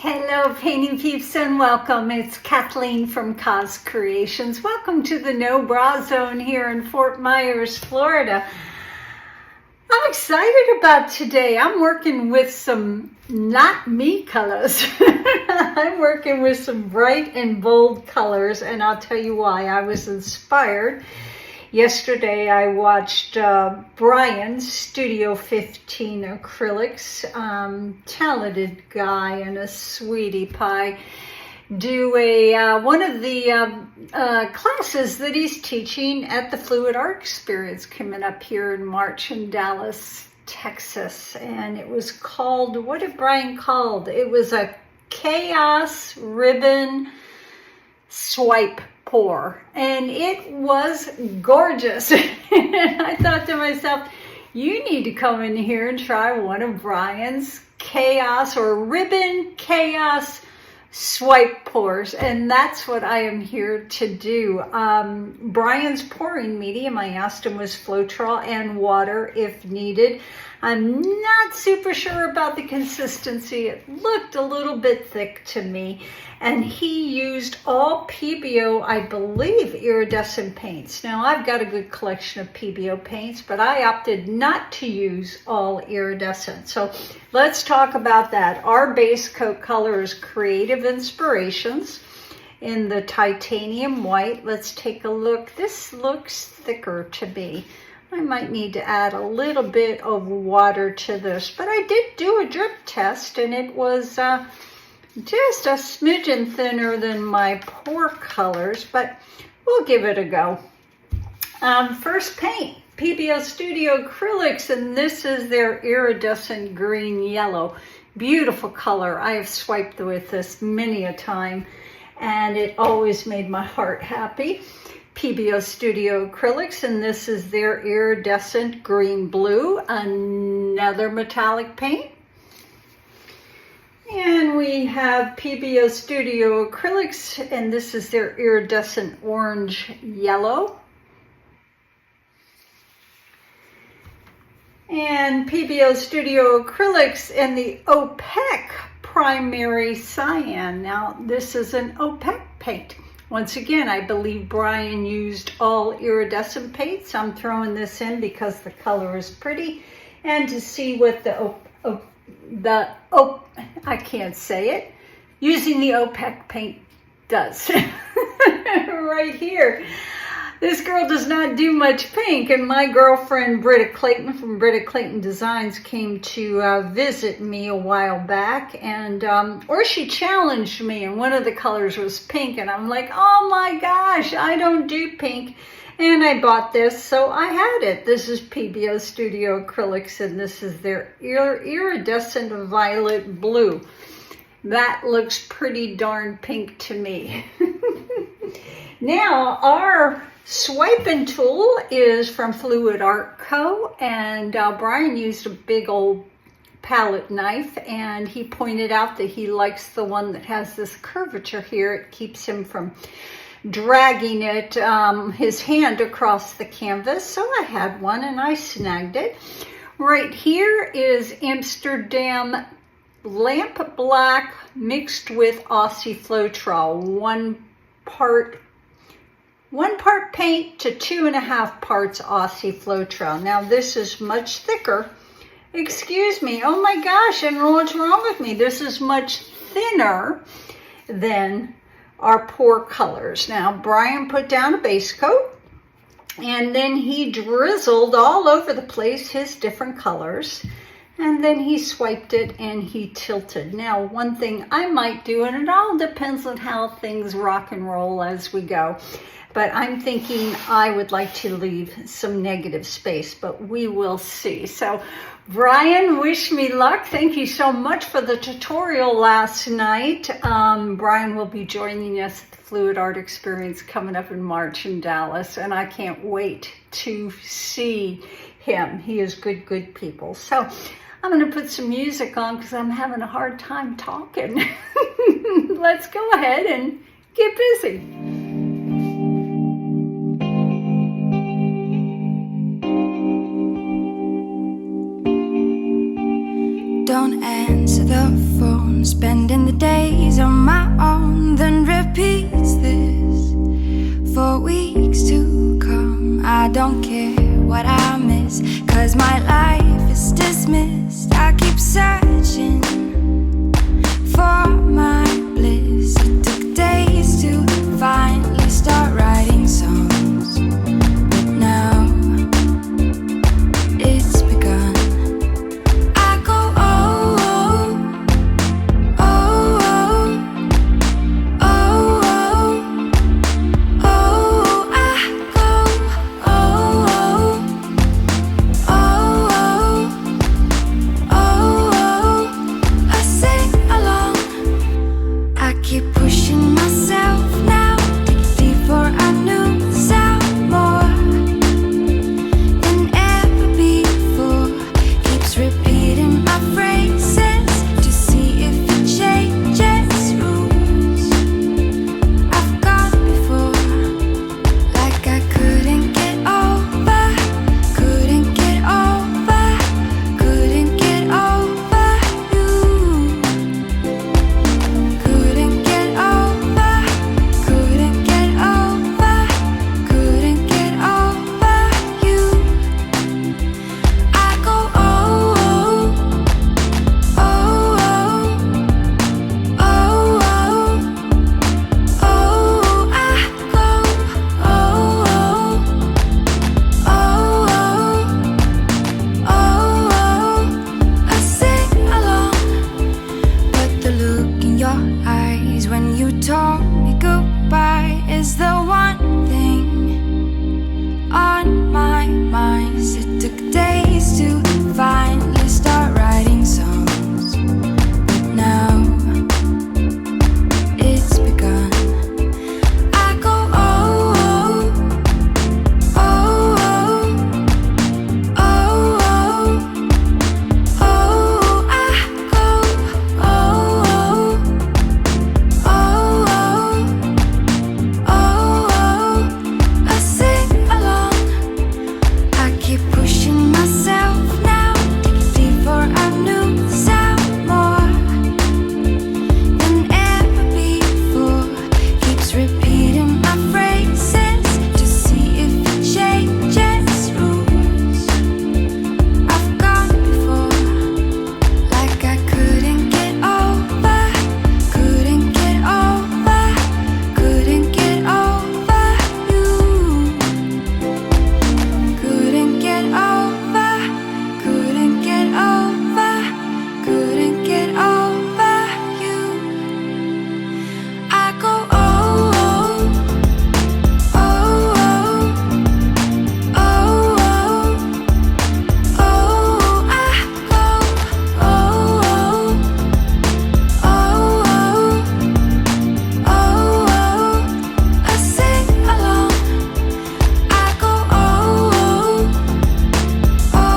Hello painting peeps and welcome. It's Kathleen from Creations. Welcome to the No Bra Zone here in Fort Myers, Florida. I'm excited about today. I'm working with some not me colors. I'm working with some bright and bold colors, and I'll tell you why. I was inspired. Yesterday I watched Brian's Studio 15 Acrylics, talented guy and a sweetie pie, do one of the classes that he's teaching at the Fluid Art Experience coming up here in March in Dallas, Texas. And it was called, what did Brian call it? It was a chaos ribbon swipe pour, and it was gorgeous. And I thought to myself, you need to come in here and try one of Brian's chaos or ribbon chaos swipe pours, and that's what I am here to do. Brian's pouring medium, I asked him, was Floetrol and water if needed. I'm not super sure about the consistency. It looked a little bit thick to me. And he used all Pebeo, I believe, iridescent paints. Now, I've got a good collection of Pebeo paints, but I opted not to use all iridescent. So let's talk about that. Our base coat color is Creative Inspirations in the titanium white. Let's take a look. This looks thicker to me. I might need to add a little bit of water to this, but I did do a drip test, and it was just a smidgen thinner than my pour colors, but we'll give it a go. First paint, Pebeo Studio Acrylics, and this is their iridescent green yellow. Beautiful color. I have swiped with this many a time, and it always made my heart happy. Pebeo Studio Acrylics, and this is their iridescent green blue, another metallic paint. And we have Pebeo Studio Acrylics, and this is their iridescent orange yellow. And Pebeo Studio Acrylics and the opaque primary cyan. Now, this is an opaque paint. Once again, I believe Brian used all iridescent paints. I'm throwing this in because the color is pretty, and to see what I can't say it, using the opaque paint does. Right here. This girl does not do much pink, and my girlfriend Britta Clayton from Britta Clayton Designs came to visit me a while back, and or she challenged me, and one of the colors was pink, and I'm like, oh my gosh, I don't do pink. And I bought this, so I had it. This is Pebeo Studio Acrylics, and this is their iridescent violet blue. That looks pretty darn pink to me. Now, our swiping tool is from Fluid Art Co. And Brian used a big old palette knife, and he pointed out that he likes the one that has this curvature here. It keeps him from dragging it, his hand across the canvas. So I had one and I snagged it. Right here is Amsterdam Lamp Black mixed with Aussie Floetrol. One part paint to 2.5 parts Aussie Floetrol. Now this is much thicker. Excuse me. Oh my gosh, I don't know what's wrong with me. This is much thinner than our pour colors. Now Brian put down a base coat, and then he drizzled all over the place his different colors, and then he swiped it and he tilted. Now, one thing I might do, and it all depends on how things rock and roll as we go, but I'm thinking I would like to leave some negative space, but we will see. So Brian, wish me luck. Thank you so much for the tutorial last night. Brian will be joining us at the Fluid Art Experience coming up in March in Dallas, and I can't wait to see him. He is good people. So I'm going to put some music on because I'm having a hard time talking. Let's go ahead and get busy. don't answer the phone, spending the days on my own, then repeats this for weeks to come. I don't care what I miss, 'cause my life is dismissed. I keep searching for my bliss. It took days to finally start writing songs, but now it's begun. I go oh, oh, oh, oh, oh, oh, oh. I go oh, oh, oh, oh, oh. I sing along. I keep pushing myself now, dig deeper, I knew sound more than ever before. Keeps repeating my phrases to see if it changes rules I've gone before, like I couldn't get over, couldn't get over, couldn't get over you. Couldn't get over, couldn't get over, couldn't get over you. I go oh, oh, oh, oh, oh, oh. I go oh, oh, oh, oh, oh. I sing along. But the look in your eyes when you told me goodbye is the one thing on my mind. It took days to finally start writing songs, but now it's begun. I go oh, oh, oh, oh, oh, oh. I go oh, oh, oh, oh. I sing along. I keep pushing myself now, dig deeper, I knew sound more than ever before. Keeps repeating my phrases to see if it changes rules I've gone before, like I couldn't get over, couldn't get over, couldn't get over you. Couldn't get over, couldn't get over, couldn't get over you. I go oh, oh, oh, oh, oh, oh. I go oh, oh, oh, oh, oh. I sing along. I go oh, oh,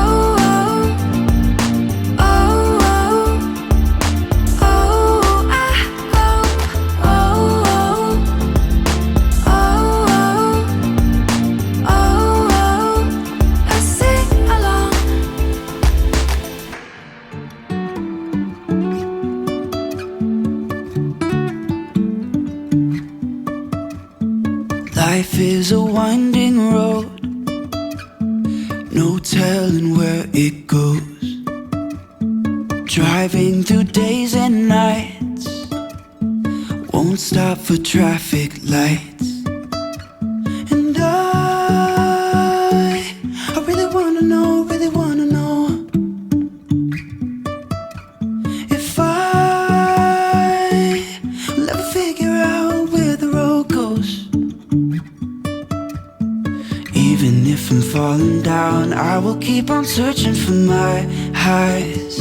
oh, oh, oh. I sing along. Life is a winding road, no telling where it goes. Driving through days and nights, won't stop for traffic lights. And I really wanna know, if I will ever figure out where the road goes. Even if I'm falling down, I will keep on searching for my highs.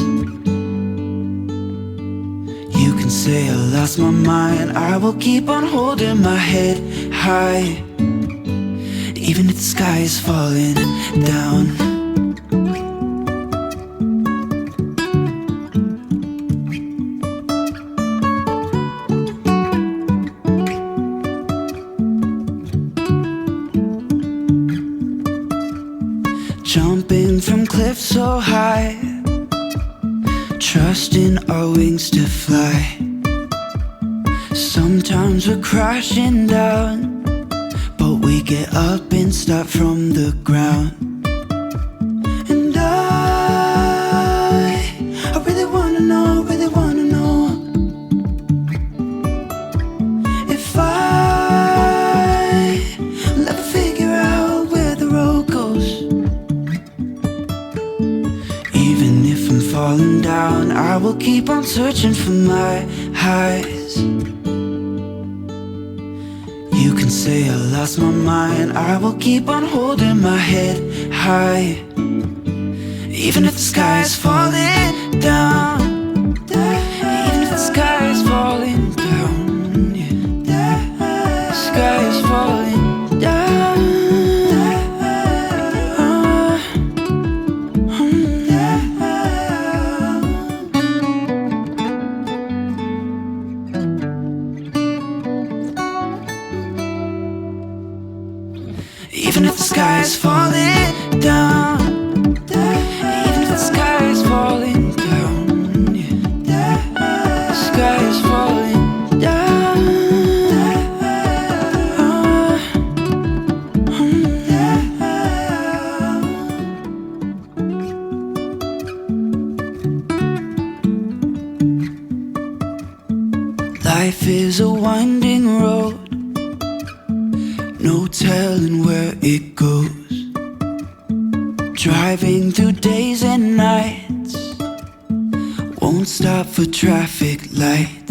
You can say I lost my mind, I will keep on holding my head high, even if the sky is falling down. Jumping from cliffs so high, trusting our wings to fly. Sometimes we're crashing down, but we get up and start from the ground. And I really wanna know, really wanna know if I'll ever figure out where the road goes. Even if I'm falling down, I will keep on searching for my highs. You can say I lost my mind, I will keep on holding my head high. Even if the sky is falling down, even if the sky is falling down, yeah. The sky is falling down. Even if the sky is falling down, even if the sky is falling down, yeah. The sky is falling down. Life is a winding road, no telling where it goes. Driving through days and nights, won't stop for traffic lights.